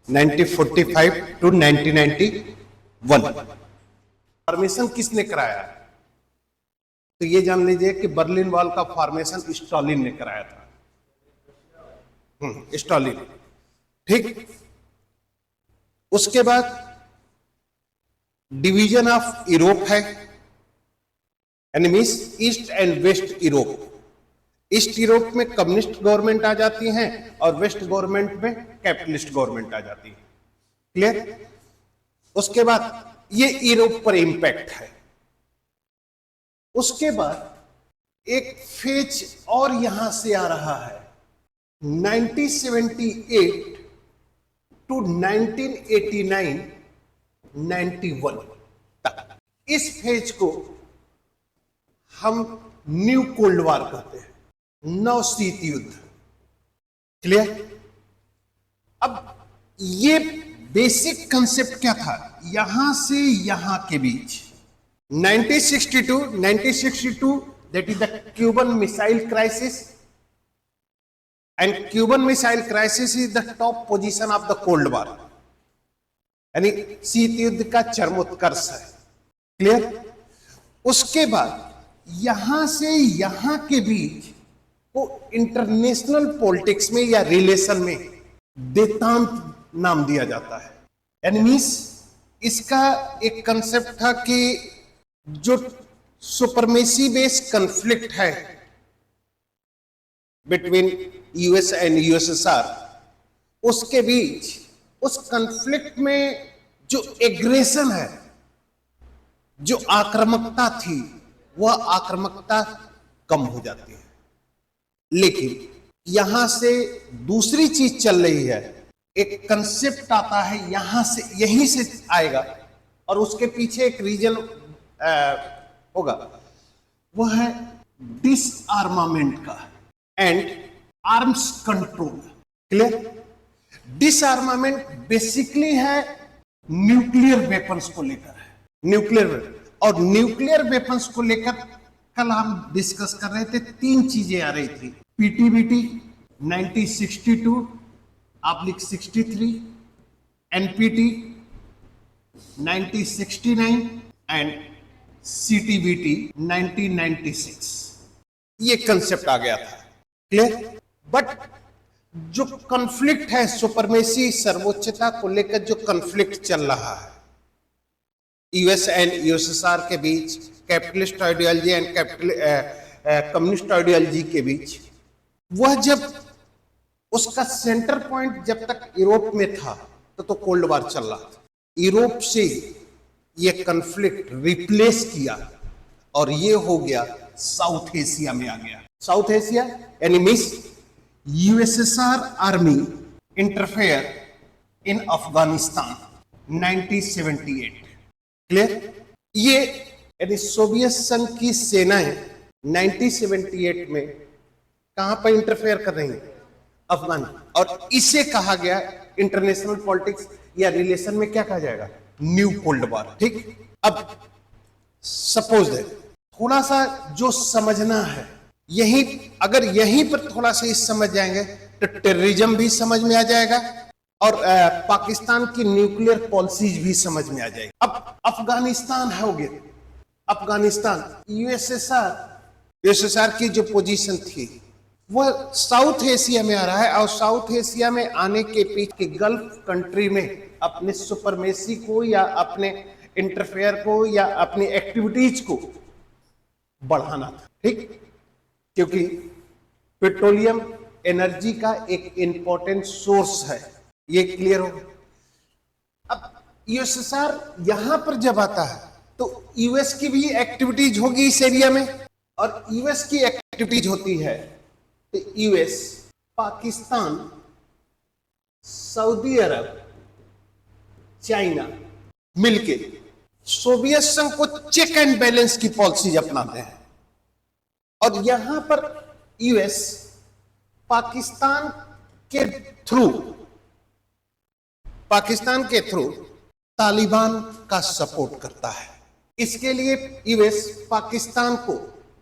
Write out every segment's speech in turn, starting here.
1945 to 1991। Formation किसने कराया? तो ये जान लीजिए कि बर्लिन वॉल का फॉर्मेशन स्टालिन ने कराया था। स्टालिन, ठीक। उसके बाद डिवीजन ऑफ यूरोप है, यानी means east and west Europe. East Europe में कम्युनिस्ट गवर्नमेंट आ जाती हैं और वेस्ट गवर्नमेंट में कैपिटलिस्ट गवर्नमेंट आ जाती है। क्लियर? उसके बाद ये यूरोप पर इंपैक्ट है। उसके बाद एक फेज और यहां से आ रहा है 1978 टू 1989 91 तक। इस फेज को हम न्यू कोल्ड वार कहते हैं, नव शीत युद्ध। क्लियर? अब ये बेसिक कंसेप्ट क्या था? यहां से यहां के बीच 1962 that is the Cuban Missile Crisis, and Cuban Missile Crisis is the top position of the Cold War, यानी शीत युद्ध का चरमोत्कर्ष है। क्लियर? उसके बाद यहां से यहां के बीच को इंटरनेशनल पॉलिटिक्स में या रिलेशन में देतांत नाम दिया जाता है। यानी मींस इसका एक कंसेप्ट था कि जो सुपरमेसी बेस्ड कॉन्फ्लिक्ट है बिटवीन यूएस एंड यूएसएसआर, उसके बीच उस कॉन्फ्लिक्ट में जो एग्रेशन है, जो आक्रामकता थी, वह आक्रामकता कम हो जाती है। लेकिन यहां से दूसरी चीज चल रही है, एक कंसेप्ट आता है यहां से, यहीं से आएगा और उसके पीछे एक रीजन होगा, वह है डिसआर्मामेंट का and arms control. Clear? डिसआर्मामेंट basically है न्यूक्लियर वेपन्स को लेकर है, न्यूक्लियर और न्यूक्लियर वेपन्स को लेकर कल हम डिस्कस कर रहे थे। तीन चीजें आ रही थी, पीटीबीटी 1962/63, एनपीटी 1969 एंड सीटीबीटी 1996। ये कंसेप्ट आ गया था। क्लियर? बट जो कॉन्फ्लिक्ट है, सुपरमेसी सर्वोच्चता को लेकर जो कॉन्फ्लिक्ट चल रहा है यूएस एंड यूएसएसआर के बीच, capitalist ideology and communist ideology के बीच, वह जब उसका सेंटर पॉइंट जब तक यूरोप में था तो कोल्ड वार चल रहा था। यूरोप से ये कॉन्फ्लिक्ट रिप्लेस किया और ये हो गया साउथ एशिया में आ गया। साउथ एशिया यानी means USSR army interfere in Afghanistan 1978। Clear? ये यानी सोवियत संघ की सेनाएं 1978 में कहां पर इंटरफेयर कर रही हैं? अफगान। और इसे कहा गया इंटरनेशनल पॉलिटिक्स या रिलेशन में क्या कहा जाएगा? New cold war. ठीक। अब सपोज है थोड़ा सा जो समझना है, यही अगर यहीं पर थोड़ा सा इस समझ जाएंगे तो टेररिज्म भी समझ में आ जाएगा और पाकिस्तान की न्यूक्लियर पॉलिसीज भी समझ में आ जाएगी। अब अफगानिस्तान हो गया, अफगानिस्तान यूएसएसआर की जो पोजीशन थी वह साउथ एशिया में आ रहा है और साउथ एशिया में आने के पीछे गल्फ कंट्री में अपने सुपरमेसी को या अपने इंटरफेयर को या अपनी एक्टिविटीज को बढ़ाना था। ठीक, क्योंकि पेट्रोलियम एनर्जी का एक इंपॉर्टेंट सोर्स है, ये क्लियर हो। अब यूएसएसआर यहां पर जब आता है तो यूएस की भी एक्टिविटीज होगी इस एरिया में, और यूएस की एक्टिविटीज होती है तो यूएस, पाकिस्तान, सऊदी अरब, चाइना मिलके सोवियत संघ को चेक एंड बैलेंस की पॉलिसी अपनाते हैं। और यहां पर यूएस पाकिस्तान के थ्रू तालिबान का सपोर्ट करता है। इसके लिए यूएस पाकिस्तान को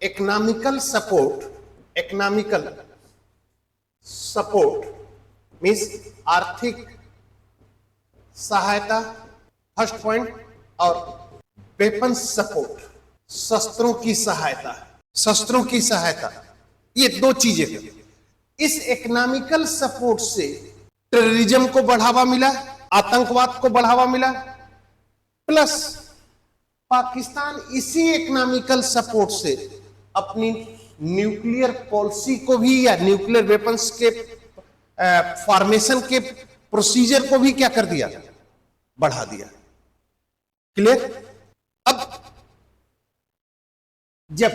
इकोनॉमिकल सपोर्ट मींस आर्थिक सहायता फर्स्ट पॉइंट, और वेपन सपोर्ट, शस्त्रों की सहायता, शस्त्रों की सहायता, ये दो चीजें हैं। इस इकोनॉमिकल सपोर्ट से टेररिज्म को बढ़ावा मिला, आतंकवाद को बढ़ावा मिला, प्लस पाकिस्तान इसी इकोनॉमिकल सपोर्ट से अपनी न्यूक्लियर पॉलिसी को भी या न्यूक्लियर वेपन्स के फॉर्मेशन के प्रोसीजर को भी क्या कर दिया, बढ़ा दिया। क्लियर। अब जब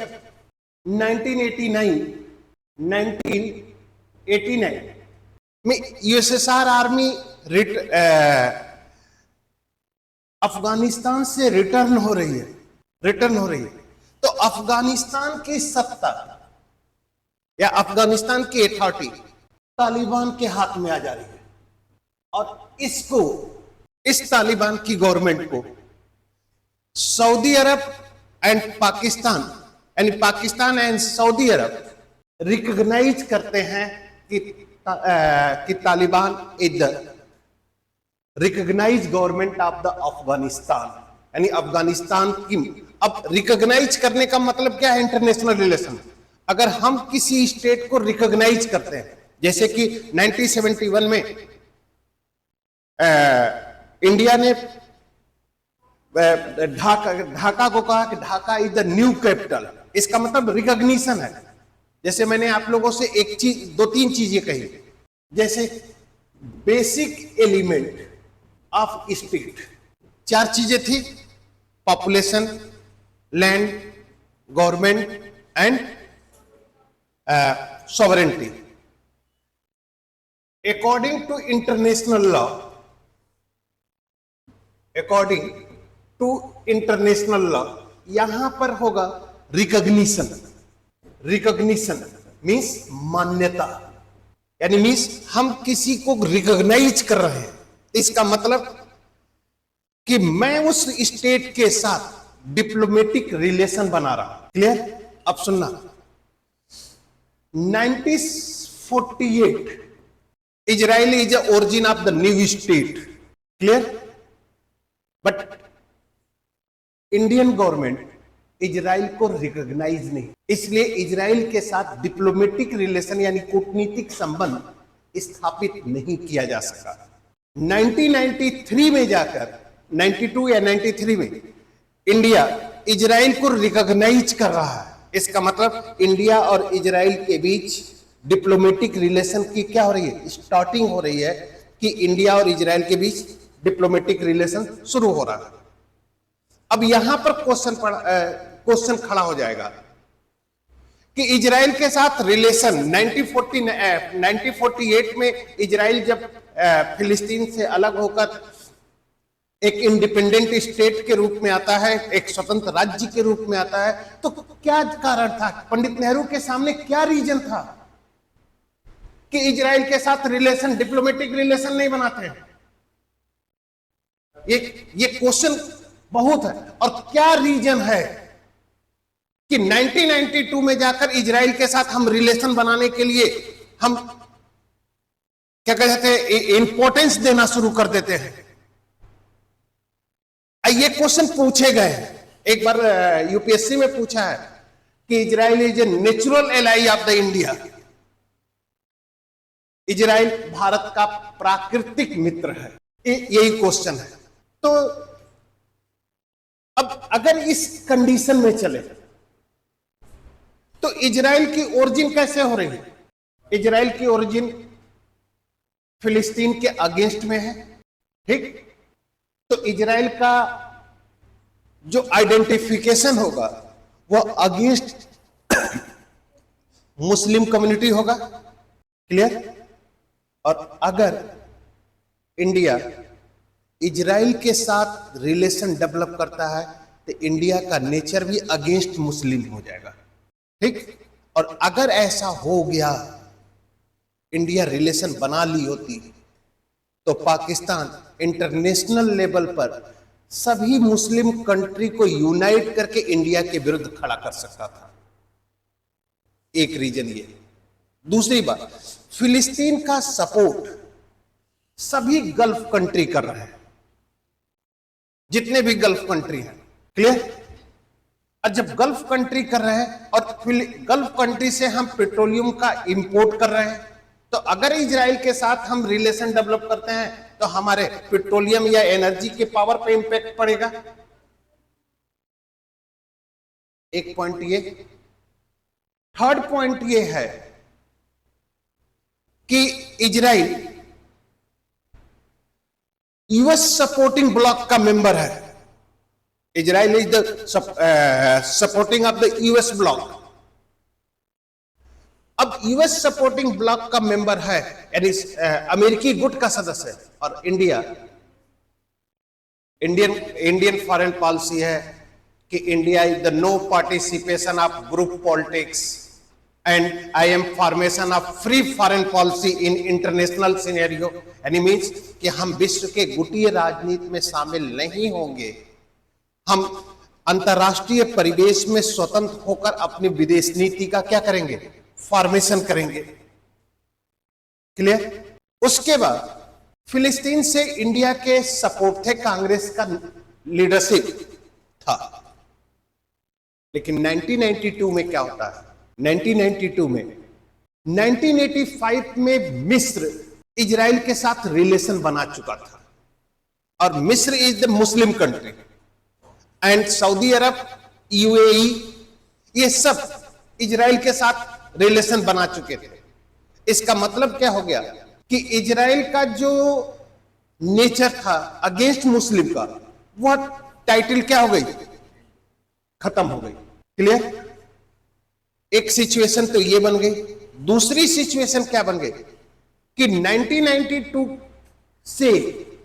1989 में यूएसएसआर आर्मी अफगानिस्तान से रिटर्न हो रही है, तो अफगानिस्तान की सत्ता या अफगानिस्तान की अथॉरिटी तालिबान के हाथ में आ जा रही है, और इस तालिबान की गवर्नमेंट को सऊदी अरब एंड पाकिस्तान, यानी Pakistan and Saudi Arab recognise करते हैं कि Taliban is the recognise government of the Afghanistan, यानी अफगानिस्तान की। अब रिकॉग्नाइज करने का मतलब क्या है इंटरनेशनल रिलेशन। अगर हम किसी स्टेट को रिकॉग्नाइज करते हैं, जैसे कि 1971 में इंडिया ने ढाका को कहा कि Dhaka is the new capital, इसका मतलब रिकॉग्निशन है। जैसे मैंने आप लोगों से एक चीज, दो तीन चीजें कही, जैसे बेसिक एलिमेंट ऑफ स्टेट, चार चीजें थी, population, land, government and sovereignty. According to international law, यहां पर होगा रिकॉग्निशन मींस मान्यता, यानी मींस हम किसी को रिकॉग्नाइज कर रहे हैं। इसका मतलब कि मैं उस स्टेट के साथ डिप्लोमेटिक रिलेशन बना रहा हूं। क्लियर। अब सुनना, 1948 Israel is the origin of the new state. Clear. But Indian government Israel को रिकॉग्नाइज नहीं, इसलिए इजराइल के साथ डिप्लोमेटिक रिलेशन यानी कूटनीतिक संबंध स्थापित नहीं किया जा सका। 1993 में जाकर, 92 या 93 में इंडिया इजराइल को रिकॉग्नाइज कर रहा है। इसका मतलब इंडिया और इजराइल के बीच डिप्लोमेटिक रिलेशन की क्या हो रही है, स्टार्टिंग हो रही है, कि इंडिया और इजराइल के बीच डिप्लोमेटिक रिलेशन शुरू हो रहा है। अब यहां पर क्वेश्चन खड़ा हो जाएगा कि इजराइल के साथ रिलेशन 1948 में इजराइल जब फिलिस्तीन से अलग होकर एक इंडिपेंडेंट स्टेट के रूप में आता है, एक स्वतंत्र राज्य के रूप में आता है, तो क्या कारण था, पंडित नेहरू के सामने क्या रीजन था कि इजराइल के साथ रिलेशन, डिप्लोमेटिक रिलेशन नहीं बनाते हैं? ये क्वेश्चन बहुत है। और क्या रीजन है कि 1992 में जाकर इजराइल के साथ हम रिलेशन बनाने के लिए हम क्या कहते हैं, इंपॉर्टेंस देना शुरू कर देते हैं? ये क्वेश्चन पूछे गए हैं, एक बार यूपीएससी में पूछा है कि Israel is a natural ally of the India, Israel Bharat का प्राकृतिक मित्र है, यही क्वेश्चन है। तो अब अगर इस कंडीशन में चले तो इजराइल की ओरिजिन कैसे हो रही है? इजराइल की ओरिजिन फिलिस्तीन के अगेंस्ट में है, ठीक? तो इजराइल का जो आइडेंटिफिकेशन होगा वो अगेंस्ट मुस्लिम कम्युनिटी होगा। क्लियर। और अगर इंडिया इजराइल के साथ रिलेशन डेवलप करता है तो इंडिया का नेचर भी अगेंस्ट मुस्लिम हो जाएगा, ठीक? और अगर ऐसा हो गया, इंडिया रिलेशन बना ली होती, तो पाकिस्तान इंटरनेशनल लेवल पर सभी मुस्लिम कंट्री को यूनाइट करके इंडिया के विरुद्ध खड़ा कर सकता था। एक रीजन ये। दूसरी बात, फिलिस्तीन का सपोर्ट सभी गल्फ कंट्री कर रहे हैं, जितने भी गल्फ कंट्री हैं। क्लियर? और जब गल्फ कंट्री कर रहे हैं और फिर गल्फ कंट्री से हम पेट्रोलियम का इंपोर्ट कर रहे हैं, तो अगर इजराइल के साथ हम रिलेशन डेवलप करते हैं तो हमारे पेट्रोलियम या एनर्जी के पावर पे इंपैक्ट पड़ेगा। एक पॉइंट ये। थर्ड पॉइंट ये है कि इजराइल यूएस सपोर्टिंग ब्लॉक का मेंबर है। Israel is the supporting of the US block. अब यूएस सपोर्टिंग ब्लॉक का मेंबर है, यानी अमेरिकी गुट का सदस्य है। और इंडियन फॉरेन पॉलिसी है कि India is the no participation of group politics and I am formation of free foreign policy in international scenario. यानी मीन्स कि हम विश्व के गुटीय राजनीति में शामिल नहीं होंगे, हम अंतरराष्ट्रीय परिवेश में स्वतंत्र होकर अपनी विदेश नीति का क्या करेंगे, फॉर्मेशन करेंगे। क्लियर? उसके बाद फिलिस्तीन से इंडिया के सपोर्ट थे, कांग्रेस का लीडरशिप था। लेकिन 1992 में क्या होता है? 1985 में मिस्र इजराइल के साथ रिलेशन बना चुका था, और मिस्र is the Muslim country and Saudi Arab, UAE, ये सब इजराइल के साथ रिलेशन बना चुके थे। इसका मतलब क्या हो गया कि इजराइल का जो नेचर था अगेंस्ट मुस्लिम का, वह टाइटल क्या हो गई, खत्म हो गई। क्लियर? एक सिचुएशन तो ये बन गई। दूसरी सिचुएशन क्या बन गई कि 1992 से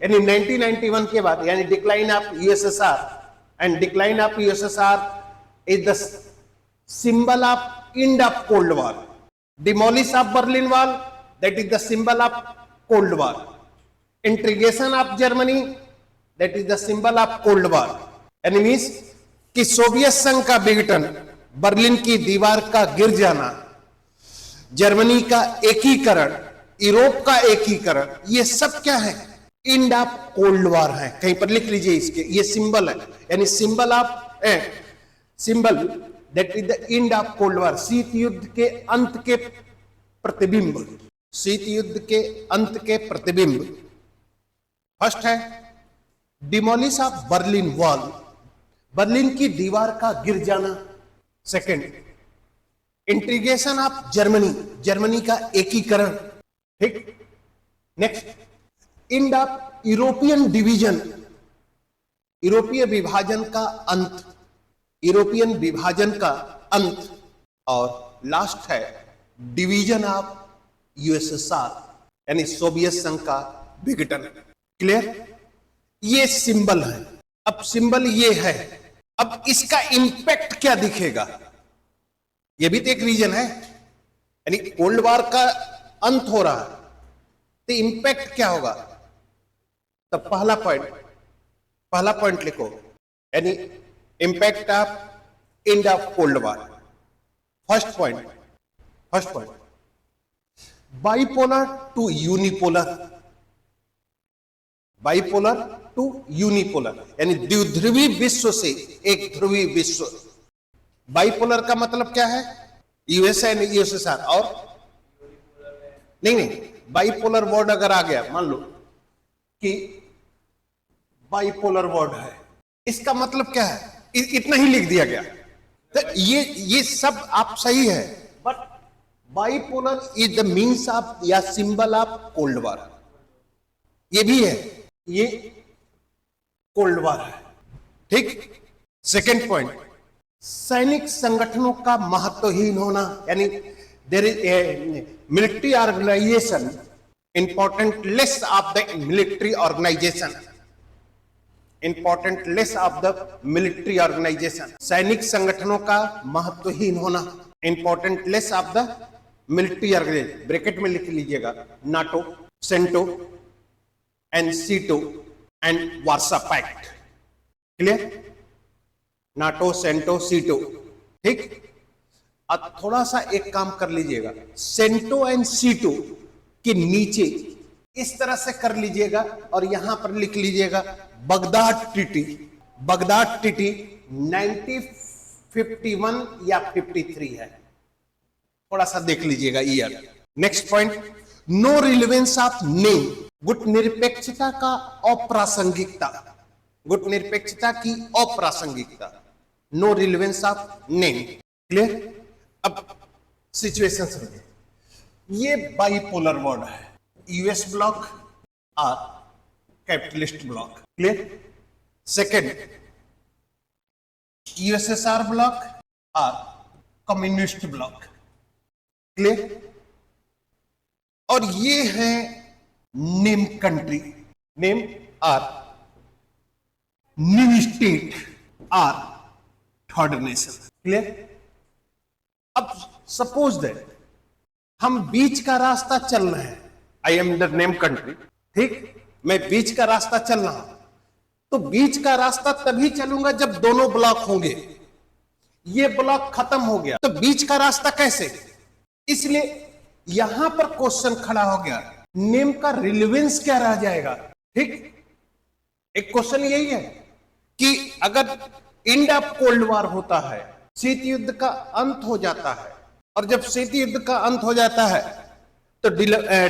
यानी 1991 के बाद, यानी decline of USSR, and decline of USSR is the symbol of end of cold war. Demolish of Berlin wall, that is the symbol of cold war. Integration of Germany, that is the symbol of cold war. यानी means कि Soviet संघ का विघटन, Berlin की दीवार का गिर जाना, जर्मनी का एकीकरण, यूरोप का एकीकरण, ये सब क्या है, एंड ऑफ कोल्ड वॉर है। कहीं पर लिख लीजिए इसके, ये सिंबल है, यानी symbol of symbol that is the end of cold war. शीत युद्ध के अंत के प्रतिबिंब, शीत युद्ध के अंत के प्रतिबिंब। फर्स्ट है demolish of Berlin wall, Berlin की दीवार का गिर जाना। Second, integration of Germany, Germany का एकीकरण। ठीक। Next, end of European division, यूरोपीय विभाजन का अंत, यूरोपियन विभाजन का अंत। और लास्ट है डिवीजन ऑफ यूएसएसआर, यानी सोवियत संघ का विघटन। क्लियर? ये सिंबल है। अब सिंबल ये है, अब इसका इंपैक्ट क्या दिखेगा, ये भी तो एक रीजन है, यानी कोल्ड वॉर का अंत हो रहा है, तो इंपैक्ट क्या होगा। तो पहला पॉइंट लिखो, यानी impact of end of cold war. First point bipolar two unipolar, bipolar two unipolar, यानी द्विध्रुवी विश्व से एक ध्रुवी विश्व। बाइपोलर का मतलब क्या है, यूएसए एंड यूएसएसआर। और नहीं, बाइपोलर वर्ड अगर आ गया, मान लो कि बाइपोलर वर्ड है, इसका मतलब क्या है, इतना ही लिख दिया गया, तो ये सब आप सही है, but bipolar is the means of या सिंबल ऑफ कोल्ड वॉर, ये भी है, ये कोल्ड वॉर है। ठीक। सेकेंड पॉइंट, सैनिक संगठनों का महत्वहीन होना, यानी there is a military organisation important less of the military organisation, important less of the military organisation, सैनिक संगठनों का महत्वहीन होना, important less of the military organisation. Bracket में लिख लीजिएगा, NATO, CENTO and SEATO and Warsaw Pact. Clear? NATO, CENTO, SEATO. ठीक। अब थोड़ा सा एक काम कर लीजिएगा, सेंटो एंड सीटो के नीचे इस तरह से कर लीजिएगा और यहां पर लिख लीजिएगा बगदाद ट्रीटी 1951 या 53 है, थोड़ा सा देख लीजिएगा year. Next point, no relevance of NAM, गुटनिरपेक्षता का अप्रासंगिकता, गुटनिरपेक्षता की अप्रासंगिकता, no relevance of NAM. Clear? अब सिचुएशन समझिए, ये बाइपोलर वर्ड है, यूएस ब्लॉक और capitalist bloc. Clear? Second, USSR bloc और कम्युनिस्ट ब्लॉक। क्लियर? और ये है नेम कंट्री, नेम और न्यू स्टेट और थर्ड नेशन। क्लियर? अब सपोज दैट हम बीच का रास्ता चल रहे हैं, I am the NAM country, ठीक, मैं बीच का रास्ता चल रहा हूं, तो बीच का रास्ता तभी चलूंगा जब दोनों ब्लॉक होंगे। ये ब्लॉक खत्म हो गया तो बीच का रास्ता कैसे? इसलिए यहां पर क्वेश्चन खड़ा हो गया, नेम का रिलेवेंस क्या रह जाएगा? ठीक, एक क्वेश्चन यही है कि अगर एंड ऑफ कोल्ड वॉर होता है, शीत युद्ध का अंत हो जाता है, और जब शीत युद्ध का अंत हो जाता है तो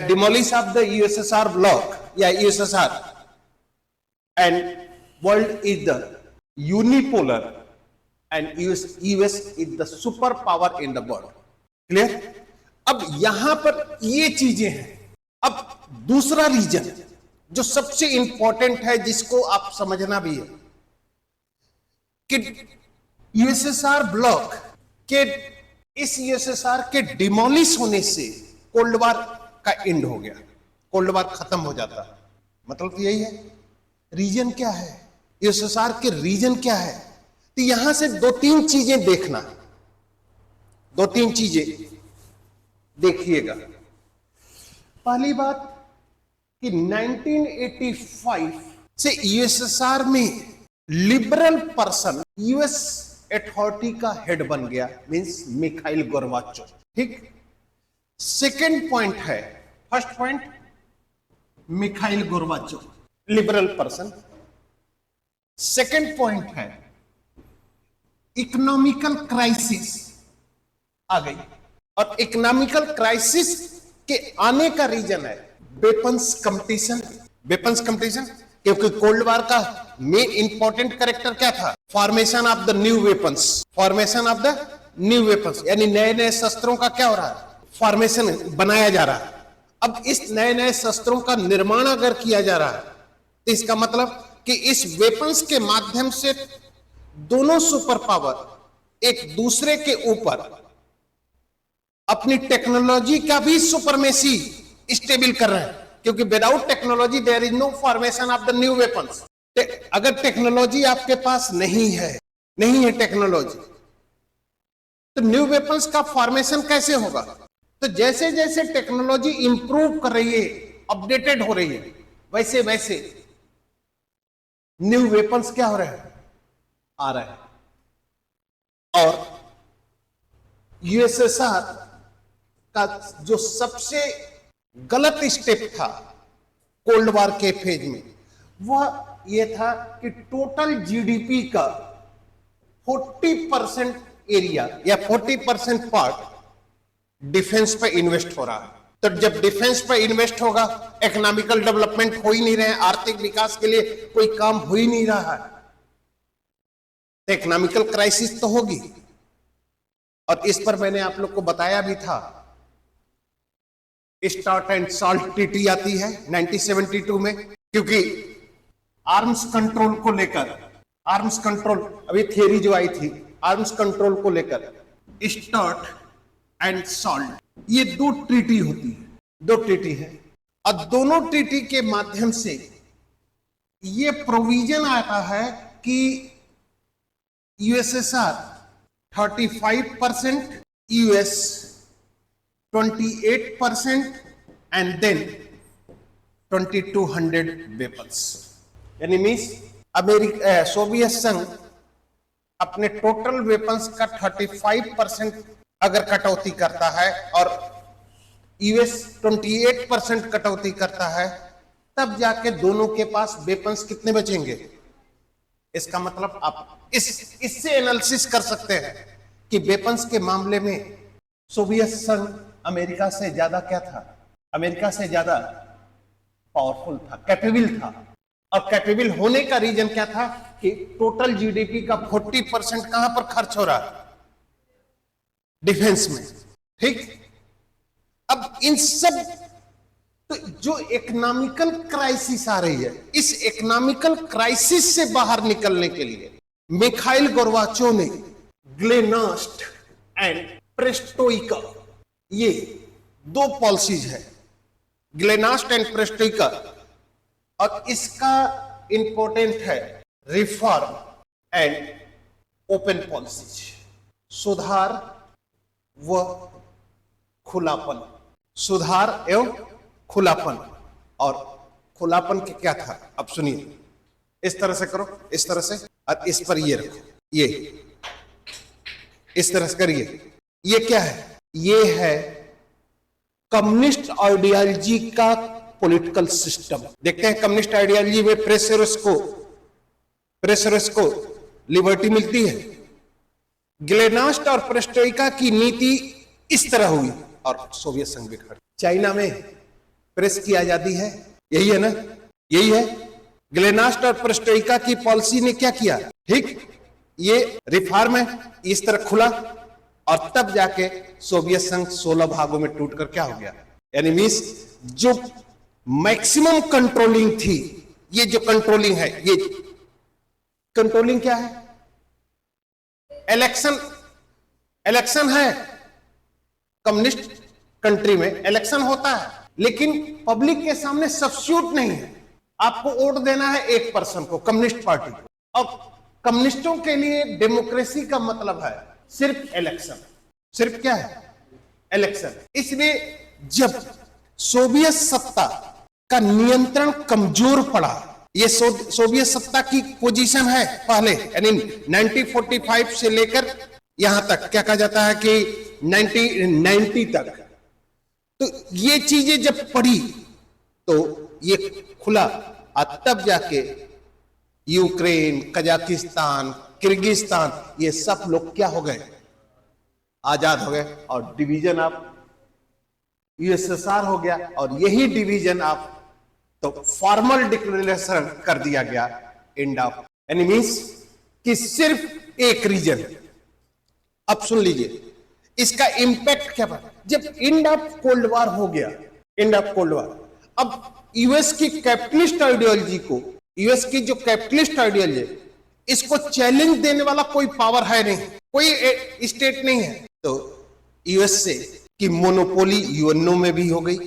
demolish of the USSR bloc या USSR and world is the unipolar and US is the super power in the world. Clear? अब यहां पर ये चीजें हैं। अब दूसरा रीजन जो सबसे इंपॉर्टेंट है, जिसको आप समझना भी है, कि यूएसएसआर ब्लॉक के, इस यूएसएसआर के डिमोलिश होने से कोल्ड वॉर का एंड हो गया, कोल्ड वॉर खत्म हो जाता है। मतलब तो यही है। रीजन क्या है? यूएसएसआर के रीजन क्या है? तो यहां से दो तीन चीजें देखना, दो तीन चीजें देखिएगा। पहली बात कि 1985 से यूएसएसआर में लिबरल पर्सन यूएस अथॉरिटी का हेड बन गया, मींस मिखाइल गोर्बाचोव। ठीक, सेकेंड पॉइंट है, first point Mikhail Gorbachev liberal person, second point है इकोनॉमिकल क्राइसिस आ गई, और इकोनॉमिकल क्राइसिस के आने का रीजन है वेपन्स कंपटीशन। वेपन्स कंपटीशन क्योंकि कोल्ड वॉर का मेन इंपॉर्टेंट कैरेक्टर क्या था? Formation of the new weapons, formation of the new weapons, यानी नए नए शस्त्रों का क्या हो रहा है? फॉर्मेशन बनाया जा रहा है। अब इस नए नए शस्त्रों का निर्माण अगर किया जा रहा है तो इसका मतलब कि इस वेपन्स के माध्यम से दोनों सुपर पावर एक दूसरे के ऊपर अपनी टेक्नोलॉजी का भी सुपरमेसी स्टेबल कर रहे हैं, क्योंकि without technology there is no formation of the new weapons. अगर टेक्नोलॉजी आपके पास नहीं है टेक्नोलॉजी, तो न्यू वेपन्स का फॉर्मेशन कैसे होगा? तो जैसे जैसे टेक्नोलॉजी इंप्रूव कर रही है, अपडेटेड हो रही है, वैसे वैसे न्यू वेपन्स क्या हो रहे हैं? आ रहे हैं। और यूएसएसआर का जो सबसे गलत स्टेप था कोल्ड वॉर के फेज में, वह यह था कि टोटल जीडीपी का 40% एरिया या 40% पार्ट डिफेंस पे इन्वेस्ट हो रहा है। तो जब डिफेंस पे इन्वेस्ट होगा, इकोनॉमिकल डेवलपमेंट हो ही नहीं रहे, आर्थिक विकास के लिए कोई काम हो ही नहीं रहा है, तो इकोनॉमिकल क्राइसिस तो होगी। और इस पर मैंने आप लोग को बताया भी था, स्टार्ट एंड सॉल्ट ट्रीटी आती है 1972 में, क्योंकि आर्म्स कंट्रोल को लेकर, आर्म्स कंट्रोल अभी थियरी जो आई थी, आर्म्स कंट्रोल को लेकर स्टार्ट एंड सॉल्ट, ये दो ट्रीटी होती है, दो ट्रीटी है, और दोनों ट्रीटी के माध्यम से ये प्रोविजन आता है कि USSR 35%, US 28% and then 2200 weapons, यानी मीन्स अमेरिका सोवियत संघ अपने टोटल वेपन्स का 35% अगर कटौती करता है और यूएस 28% कटौती करता है, तब जाके दोनों के पास वेपन्स कितने बचेंगे। इसका मतलब आप इससे एनालिसिस कर सकते हैं कि वेपन्स के मामले में सोवियत संघ अमेरिका से ज्यादा क्या था, अमेरिका से ज्यादा पावरफुल था, कैपेबल था। और कैपेबल होने का रीजन क्या था कि टोटल जीडीपी का 40% कहां पर खर्च हो रहा है, डिफेंस में। ठीक, अब इन सब तो जो इकोनॉमिकल क्राइसिस आ रही है, इस इकोनॉमिकल क्राइसिस से बाहर निकलने के लिए मिखाइल गोर्बाचोव ने ग्लेनास्ट एंड प्रेस्टोइका, ये दो पॉलिसीज है, ग्लेनास्ट एंड प्रेस्टोइका, और इसका इंपॉर्टेंट है रिफॉर्म एंड ओपन पॉलिसीज, सुधार व खुलापन, सुधार एवं खुलापन। और खुलापन के क्या था, अब सुनिए, इस तरह से करो, इस तरह से, और इस पर ये रखो, ये इस तरह से करिए। ये क्या है, ये है कम्युनिस्ट आइडियोलॉजी का पॉलिटिकल सिस्टम। देखते हैं कम्युनिस्ट आइडियोलॉजी में प्रेसरस को लिबर्टी मिलती है। ग्लेनास्ट और प्रेस्टोइका की नीति इस तरह हुई और सोवियत संघ बिखर। चाइना में प्रेस की आजादी है, यही है ना, यही है। ग्लेनास्ट और प्रेस्टोइका की पॉलिसी ने क्या किया, ठीक, ये रिफॉर्म है, इस तरह खुला, और तब जाके सोवियत संघ 16 भागों में टूटकर क्या हो गया, यानी मींस जो मैक्सिमम कंट्रोलिंग थी, ये जो कंट्रोलिंग है, ये कंट्रोलिंग क्या है, इलेक्शन है। कम्युनिस्ट कंट्री में इलेक्शन होता है, लेकिन पब्लिक के सामने सब्स्टिट्यूट नहीं है। आपको वोट देना है एक पर्सन को, कम्युनिस्ट पार्टी को। अब कम्युनिस्टों के लिए डेमोक्रेसी का मतलब है सिर्फ इलेक्शन, सिर्फ क्या है, इलेक्शन। इसलिए जब सोवियत सत्ता का नियंत्रण कमजोर पड़ा, ये सोवियत सत्ता की पोजीशन है पहले, यानी 1945 से लेकर यहां तक, क्या कहा जाता है कि 1990 तक, तो ये चीजें जब पड़ी तो ये खुला, और तब जाके यूक्रेन, कजाकिस्तान, किर्गिस्तान, ये सब लोग क्या हो गए, आजाद हो गए, और डिवीजन ऑफ यूएसएसआर हो गया। और यही डिवीजन ऑफ तो फॉर्मल डिक्लेरेशन कर दिया गया एंड ऑफ, यानी मींस कि सिर्फ एक रीजन। अब सुन लीजिए इसका इंपैक्ट क्या पड़ा, जब एंड ऑफ कोल्ड वॉर हो गया, एंड ऑफ कोल्ड वॉर, अब यूएस की कैपिटलिस्ट आइडियोलॉजी को, यूएस की जो कैपिटलिस्ट आइडियोलॉजी, इसको चैलेंज देने वाला कोई पावर है नहीं, कोई स्टेट नहीं है। तो यूएसए की मोनोपोली यूएनओ में भी हो गई।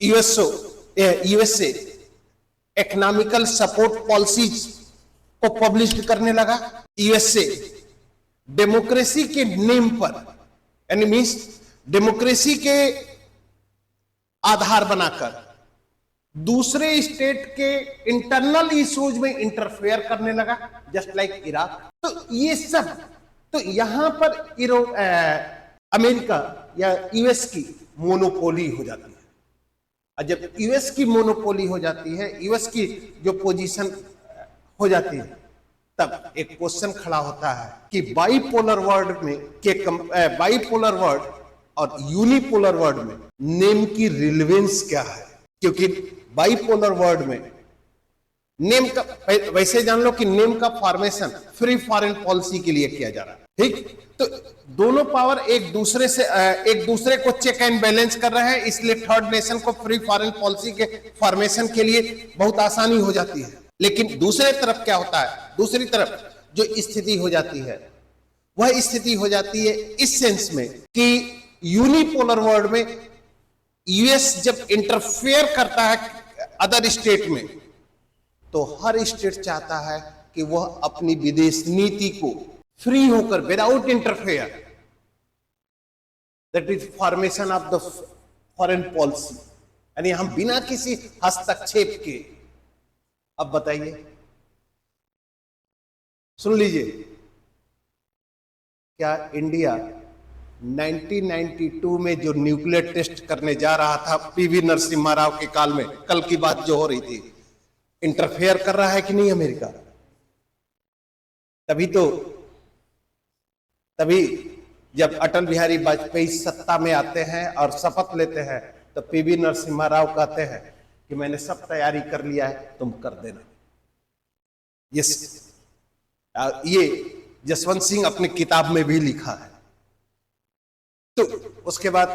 यूएसए इकोनॉमिकल सपोर्ट पॉलिसीज को पब्लिश करने लगा। यूएसए डेमोक्रेसी के नेम पर, यानी मींस डेमोक्रेसी के आधार बनाकर दूसरे स्टेट के इंटरनल इश्यूज में इंटरफेयर करने लगा, जस्ट लाइक इराक। तो ये सब, तो यहां पर अमेरिका या यूएस की मोनोपोली हो जाती है। और जब यूएस की मोनोपोली हो जाती है, यूएस की जो पोजीशन हो जाती है, तब एक क्वेश्चन खड़ा होता है कि बाइपोलर वर्ल्ड में बाइपोलर वर्ल्ड और यूनिपोलर वर्ल्ड में नेम की रिलेवेंस क्या है। क्योंकि बाइपोलर वर्ल्ड में नेम का, वैसे जान लो कि नेम का फॉर्मेशन फ्री फॉरेन पॉलिसी के लिए किया जा रहा है, ठीक। तो दोनों पावर एक दूसरे को चेक एंड बैलेंस कर रहे हैं, इसलिए थर्ड नेशन को फ्री फॉरेन पॉलिसी के फॉर्मेशन के लिए बहुत आसानी हो जाती है। लेकिन दूसरे तरफ क्या होता है, दूसरी तरफ जो स्थिति हो जाती है, वह स्थिति हो जाती है इस सेंस में कि यूनिपोलर वर्ल्ड में यूएस जब इंटरफेयर करता है अदर स्टेट में, तो हर स्टेट चाहता है कि वह अपनी विदेश नीति को फ्री होकर, without interfere, that is formation of the foreign policy, यानी हम बिना किसी हस्तक्षेप के। अब बताइए, सुन लीजिए, क्या इंडिया 1992 में जो न्यूक्लियर टेस्ट करने जा रहा था पीवी नरसिम्हा राव के काल में, कल की बात जो हो रही थी, इंटरफेयर कर रहा है कि नहीं अमेरिका? तभी जब अटल बिहारी वाजपेयी सत्ता में आते हैं और शपथ लेते हैं तो पीवी नरसिम्हा राव कहते हैं कि मैंने सब तैयारी कर लिया है, तुम कर देना। ये जसवंत सिंह अपनी किताब में भी लिखा है। तो उसके बाद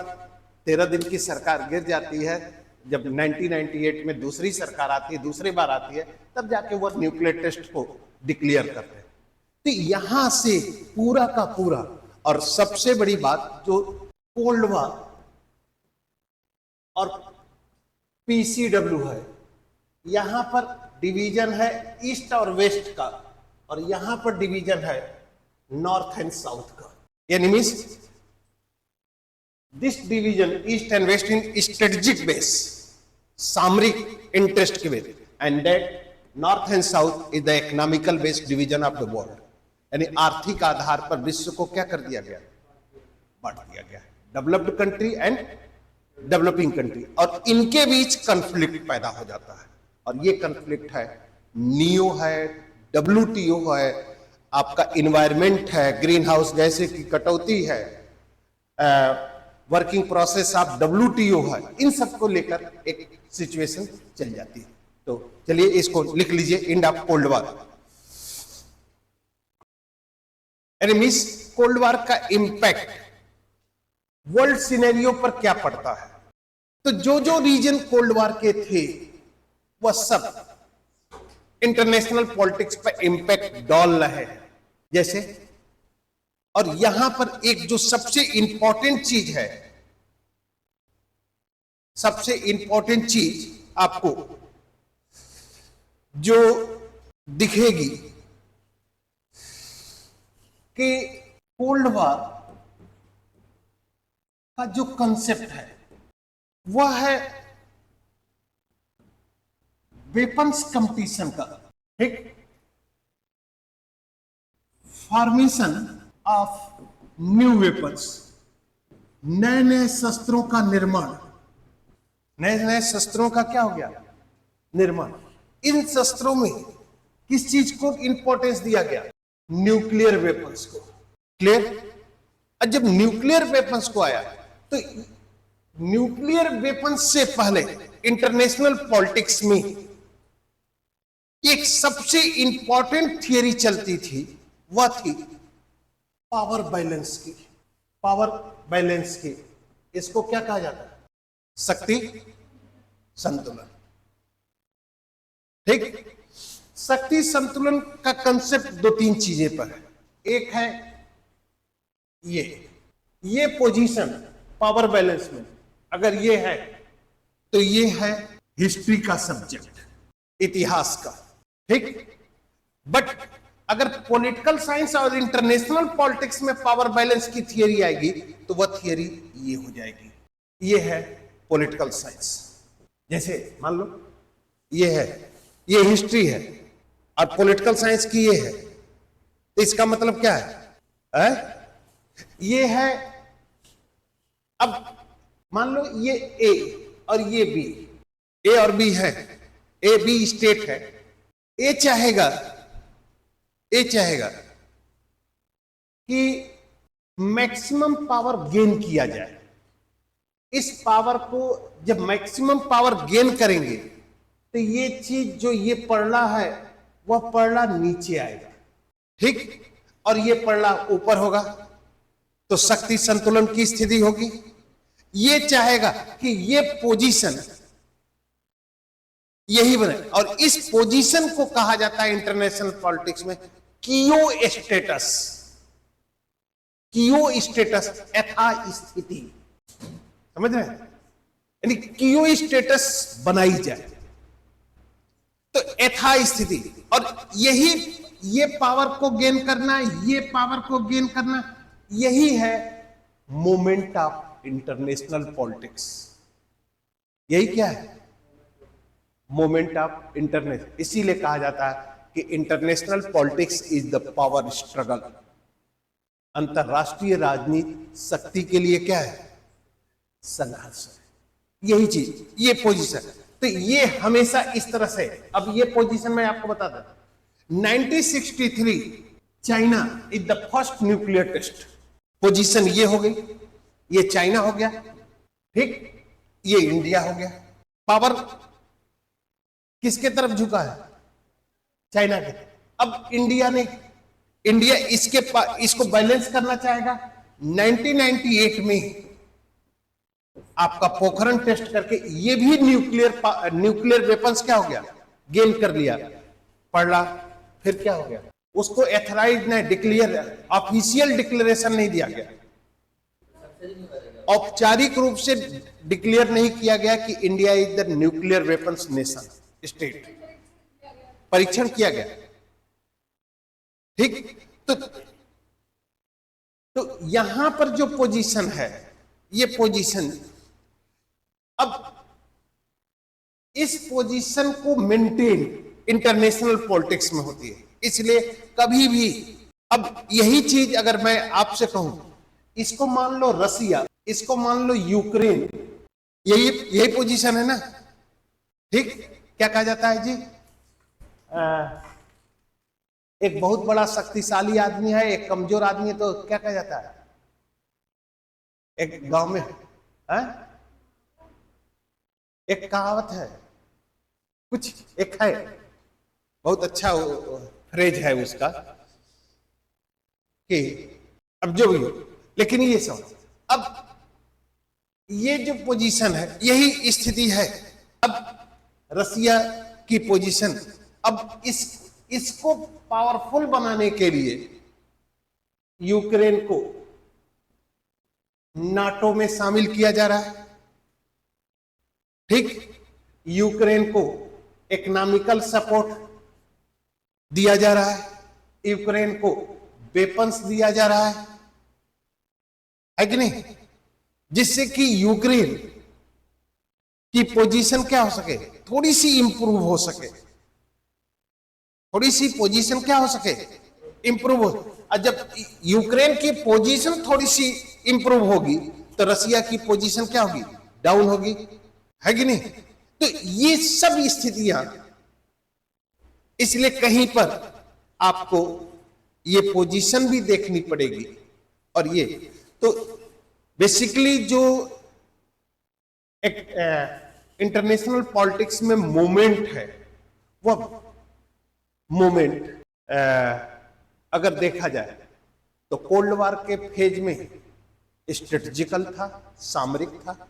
13 दिन की सरकार गिर जाती है। जब 1998 में दूसरी सरकार आती है, दूसरी बार आती है, तब जाके वो न्यूक्लियर टेस्ट को डिक्लेयर करते हैं। तो यहां से पूरा का पूरा, और सबसे बड़ी बात जो कोल्ड वॉर और पीसीडब्ल्यू है, यहां पर डिवीजन है ईस्ट और वेस्ट का, और यहां पर डिवीजन है नॉर्थ एंड साउथ का। यानी means this division east and west in strategic base, सामरिक इंटरेस्ट के base, and that north and south is the economical based division of the world. यानी आर्थिक आधार पर विश्व को क्या कर दिया गया? बांट दिया गया, developed country and developing country, और इनके बीच कंफ्लिक्ट पैदा हो जाता है। और ये कंफ्लिक्ट है नियो है, WTO है, आपका इन्वायरमेंट है, ग्रीन हाउस गैसें की कटौती है, वर्किंग प्रोसेस ऑफ WTO है, इन सबको लेकर एक सिचुएशन चल जाती है। तो चलिए इसको लिख लीजिए, end of cold war. Enemies, cold war का इंपैक्ट वर्ल्ड सिनेरियो पर क्या पड़ता है? तो जो रीजन कोल्ड वॉर के थे वह सब इंटरनेशनल पॉलिटिक्स पर इंपैक्ट डाल रहे हैं। जैसे, और यहां पर एक जो सबसे इंपॉर्टेंट चीज है, सबसे इंपॉर्टेंट चीज आपको जो दिखेगी कि कोल्ड वॉर का जो कंसेप्ट है वह है वेपन्स कंपटीशन का, ठीक, फॉर्मेशन ऑफ न्यू वेपन्स, नए नए शस्त्रों का निर्माण, नए नए शस्त्रों का क्या हो गया? निर्माण। इन शस्त्रों में किस चीज को इंपॉर्टेंस दिया गया? न्यूक्लियर वेपन्स को। क्लियर? और जब न्यूक्लियर वेपन्स को आया तो न्यूक्लियर वेपन्स से पहले इंटरनेशनल पॉलिटिक्स में एक सबसे इंपॉर्टेंट थियरी चलती थी, वह थी पावर बैलेंस की। पावर बैलेंस की, इसको क्या कहा जाता है? शक्ति संतुलन। ठीक, शक्ति संतुलन का कंसेप्ट दो तीन चीजें पर है। एक है ये पोजीशन पावर बैलेंस में, अगर ये है तो ये है हिस्ट्री का सब्जेक्ट, इतिहास का। ठीक, बट अगर पॉलिटिकल साइंस और इंटरनेशनल पॉलिटिक्स में पावर बैलेंस की थियरी आएगी तो वह थियरी ये हो जाएगी, ये है पॉलिटिकल साइंस। जैसे मान लो ये है, ये हिस्ट्री है, और पॉलिटिकल साइंस की ये है, तो इसका मतलब क्या है? ये है, अब मान लो ये ए और ये बी, ए और बी है, ए बी स्टेट है। ए चाहेगा कि मैक्सिमम पावर गेन किया जाए। इस पावर को जब मैक्सिमम पावर गेन करेंगे तो ये चीज जो ये पड़ला है वह पड़ला नीचे आएगा, ठीक, और ये पड़ला ऊपर होगा, तो शक्ति संतुलन की स्थिति होगी। ये चाहेगा कि ये पोजीशन यही बने, और इस पोजीशन को कहा जाता है इंटरनेशनल पॉलिटिक्स में कियो स्टेटस। कियो स्टेटस, यथा स्थिति, समझ रहे हैं? यानी कियो स्टेटस बनाई जाए तो यथा स्थिति, और यही ये पावर को गेन करना, ये पावर को गेन करना, यही है मोमेंट ऑफ इंटरनेशनल पॉलिटिक्स। यही क्या है? Moment of international. इसीलिए कहा जाता है कि international politics is the power struggle. अंतरराष्ट्रीय राजनीति शक्ति के लिए क्या है? संघर्ष है। यही चीज, ये पोजीशन। तो ये हमेशा इस तरह से। अब ये पोजीशन मैं आपको बता दूं, 1963 China is the first nuclear test. Position ये हो गई, ये चाइना हो गया, ठीक, ये इंडिया हो गया। पावर किसके तरफ झुका है? चाइना के। अब इंडिया इसको बैलेंस करना चाहेगा। 1998 में आपका पोखरण टेस्ट करके ये भी न्यूक्लियर वेपन्स क्या हो गया? गेन कर लिया। पढ़ला, फिर क्या हो गया? उसको एथराइज नहीं, डिक्लेयर, ऑफिशियल डिक्लेरेशन नहीं दिया गया, औपचारिक रूप से डिक्लेयर नहीं किया गया कि India is the nuclear weapons nation state. परीक्षण किया गया, ठीक। तो यहां पर जो पोजीशन है, ये पोजीशन, अब इस पोजीशन को मेंटेन इंटरनेशनल पॉलिटिक्स में होती है। इसलिए कभी भी, अब यही चीज अगर मैं आपसे कहूं, इसको मान लो रसिया, इसको मान लो यूक्रेन, यही पोजीशन है ना, ठीक। क्या कहा जाता है जी? एक बहुत बड़ा शक्तिशाली आदमी है, एक कमजोर आदमी है, तो क्या कहा जाता है? एक गांव में एक कहावत है, कुछ एक है, बहुत अच्छा फ्रेज है उसका, कि अब जो भी हो, लेकिन ये सब, अब ये जो पोजीशन है, यही स्थिति है। अब रसिया की पोजीशन, अब इसको पावरफुल बनाने के लिए यूक्रेन को नाटो में शामिल किया जा रहा है, ठीक। यूक्रेन को इकोनॉमिकल सपोर्ट दिया जा रहा है, यूक्रेन को वेपन्स दिया जा रहा है कि नहीं, जिससे कि यूक्रेन की पोजीशन क्या हो सके? थोड़ी सी इंप्रूव हो सके, थोड़ी सी पोजीशन क्या हो सके? इंप्रूव हो। और जब यूक्रेन की पोजीशन थोड़ी सी इंप्रूव होगी तो रसिया की पोजीशन क्या होगी? डाउन होगी, है कि नहीं? तो ये सब स्थितियां, इसलिए कहीं पर आपको ये पोजीशन भी देखनी पड़ेगी। और ये तो बेसिकली जो एक इंटरनेशनल पॉलिटिक्स में मोमेंट है, वो मोमेंट अगर देखा जाए तो कोल्ड वार के फेज में स्ट्रेटेजिकल था, सामरिक था,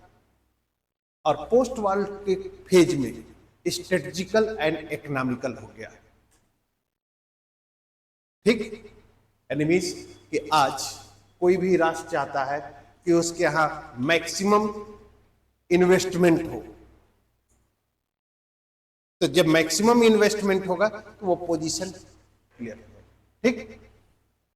और पोस्ट वार के फेज में स्ट्रेटेजिकल एंड इकोनॉमिकल हो गया, ठीक। एनिमीज कि आज कोई भी राष्ट्र चाहता है कि उसके यहां मैक्सिमम इन्वेस्टमेंट हो, तो जब मैक्सिमम इन्वेस्टमेंट होगा तो वो पोजीशन क्लियर होगा, ठीक।